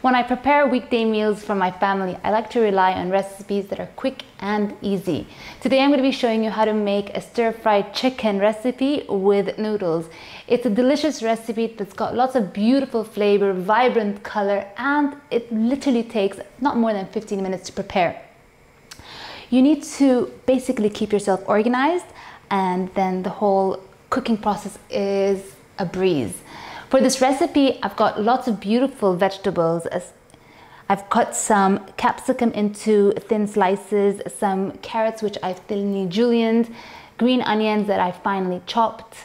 When I prepare weekday meals for my family, I like to rely on recipes that are quick and easy. Today I'm going to be showing you how to make a stir-fried chicken recipe with noodles. It's a delicious recipe that's got lots of beautiful flavor, vibrant color, and it literally takes not more than 15 minutes to prepare. You need to basically keep yourself organized, and then the whole cooking process is a breeze. For this recipe, I've got lots of beautiful vegetables. I've cut some capsicum into thin slices, some carrots which I've thinly julienned, green onions that I've finely chopped,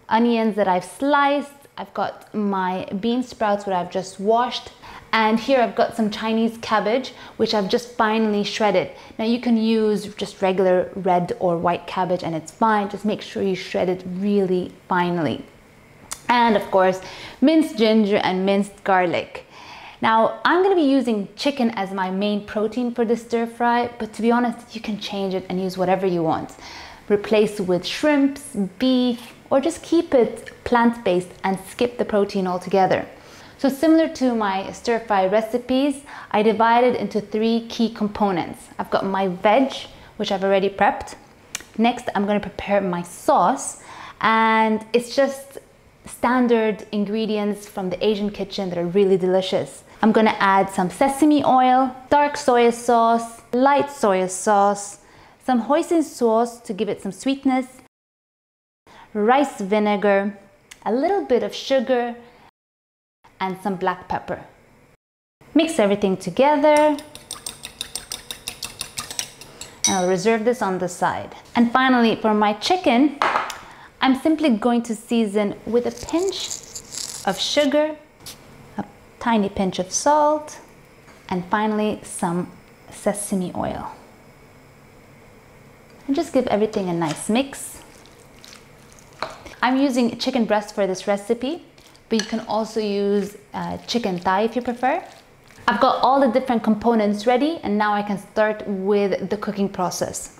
onions that I've sliced. I've got my bean sprouts which I've just washed. And here I've got some Chinese cabbage, which I've just finely shredded. Now you can use just regular red or white cabbage and it's fine. Just make sure you shred it really finely. And of course, minced ginger and minced garlic. Now, I'm gonna be using chicken as my main protein for this stir fry, but to be honest, you can change it and use whatever you want. Replace with shrimps, beef, or just keep it plant-based and skip the protein altogether. So similar to my stir fry recipes, I divided into 3 key components. I've got my veg, which I've already prepped. Next, I'm gonna prepare my sauce, and it's just standard ingredients from the Asian kitchen that are really delicious. I'm gonna add some sesame oil, dark soy sauce, light soy sauce, some hoisin sauce to give it some sweetness, rice vinegar, a little bit of sugar, and some black pepper. Mix everything together, and I'll reserve this on the side. And finally, for my chicken, I'm simply going to season with a pinch of sugar, a tiny pinch of salt, and finally some sesame oil. And just give everything a nice mix. I'm using chicken breast for this recipe, but you can also use chicken thigh if you prefer. I've got all the different components ready, and now I can start with the cooking process.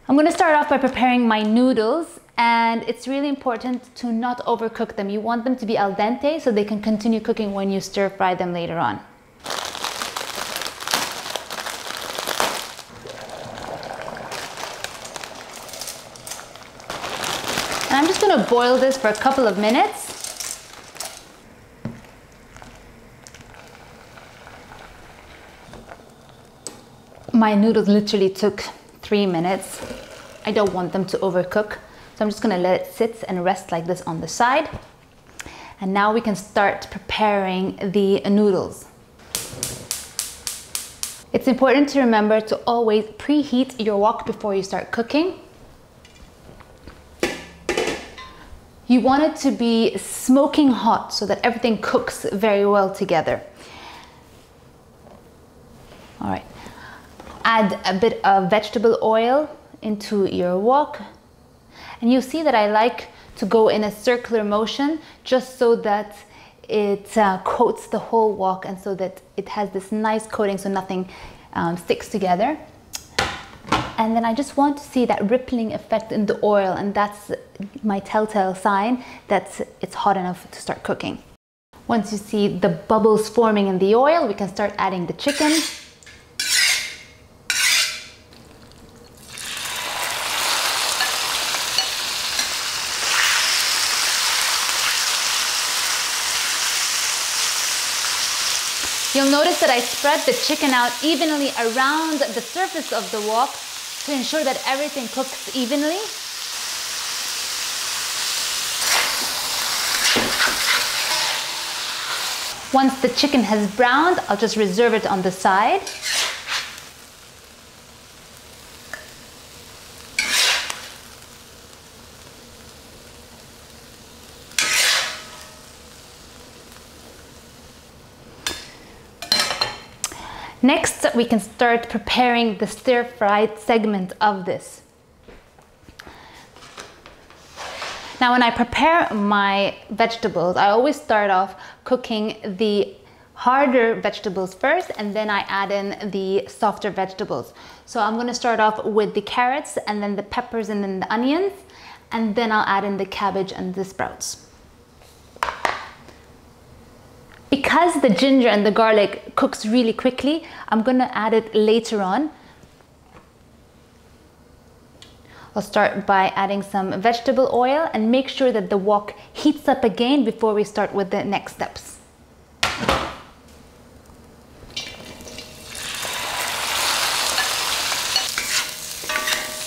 I'm going to start off by preparing my noodles, and it's really important to not overcook them. You want them to be al dente so they can continue cooking when you stir fry them later on. And I'm just going to boil this for a couple of minutes. My noodles literally took 3 minutes. I don't want them to overcook, so I'm just gonna let it sit and rest like this on the side. And now we can start preparing the noodles. It's important to remember to always preheat your wok before you start cooking. You want it to be smoking hot so that everything cooks very well together. All right. Add a bit of vegetable oil into your wok, and you'll see that I like to go in a circular motion just so that it coats the whole wok and so that it has this nice coating so nothing sticks together. And then I just want to see that rippling effect in the oil, and that's my telltale sign that it's hot enough to start cooking. Once you see the bubbles forming in the oil, we can start adding the chicken. You'll notice that I spread the chicken out evenly around the surface of the wok to ensure that everything cooks evenly. Once the chicken has browned, I'll just reserve it on the side. Next, we can start preparing the stir-fried segment of this. Now, when I prepare my vegetables, I always start off cooking the harder vegetables first, and then I add in the softer vegetables. So I'm going to start off with the carrots, and then the peppers, and then the onions, and then I'll add in the cabbage and the sprouts. Because the ginger and the garlic cooks really quickly, I'm gonna add it later on. I'll start by adding some vegetable oil and make sure that the wok heats up again before we start with the next steps.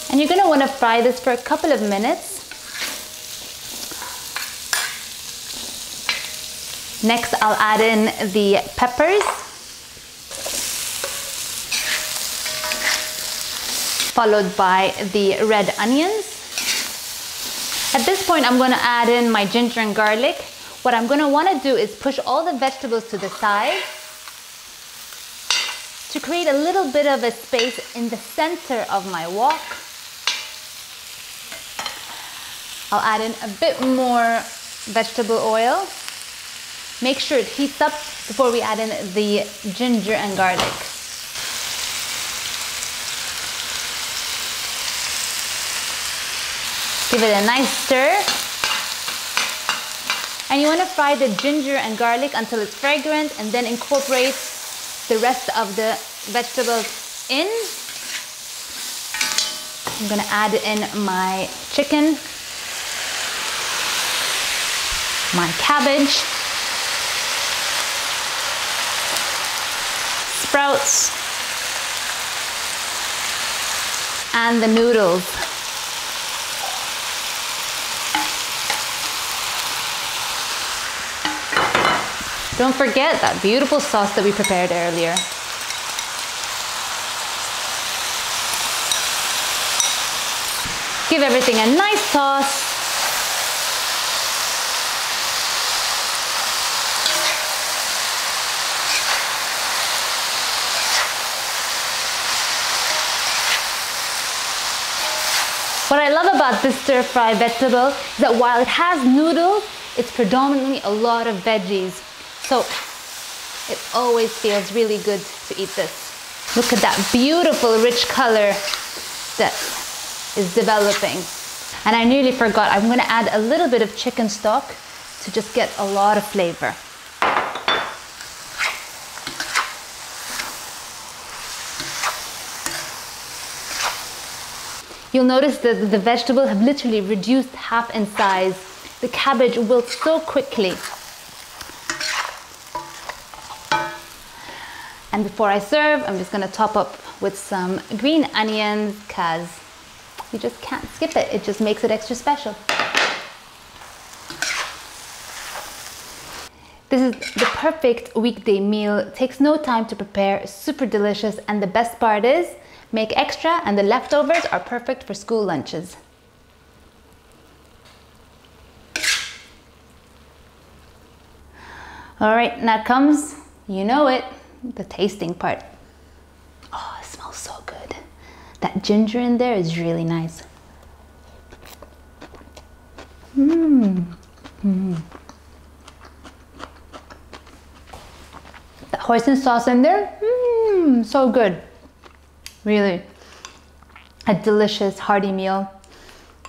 And you're gonna wanna fry this for a couple of minutes. Next, I'll add in the peppers, followed by the red onions. At this point, I'm gonna add in my ginger and garlic. What I'm gonna wanna do is push all the vegetables to the side to create a little bit of a space in the center of my wok. I'll add in a bit more vegetable oil. Make sure it heats up before we add in the ginger and garlic. Give it a nice stir. And you want to fry the ginger and garlic until it's fragrant and then incorporate the rest of the vegetables in. I'm going to add in my chicken, my cabbage, sprouts, and the noodles. Don't forget that beautiful sauce that we prepared earlier. Give everything a nice toss. What I love about this stir fry vegetable is that while it has noodles, it's predominantly a lot of veggies. So it always feels really good to eat this. Look at that beautiful rich color that is developing. And I nearly forgot, I'm gonna add a little bit of chicken stock to just get a lot of flavor. You'll notice that the vegetables have literally reduced half in size. The cabbage wilts so quickly. And before I serve, I'm just gonna top up with some green onions because you just can't skip it. It just makes it extra special. This is the perfect weekday meal. It takes no time to prepare, super delicious, and the best part is, make extra and the leftovers are perfect for school lunches. All right, now comes, you know it, the tasting part. Oh, it smells so good. That ginger in there is really nice. That hoisin sauce in there, so good. Really, a delicious hearty meal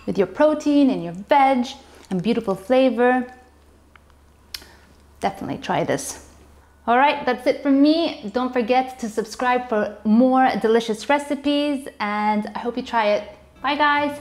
with your protein and your veg and beautiful flavor. Definitely try this. All right, that's it from me. Don't forget to subscribe for more delicious recipes and I hope you try it. Bye guys.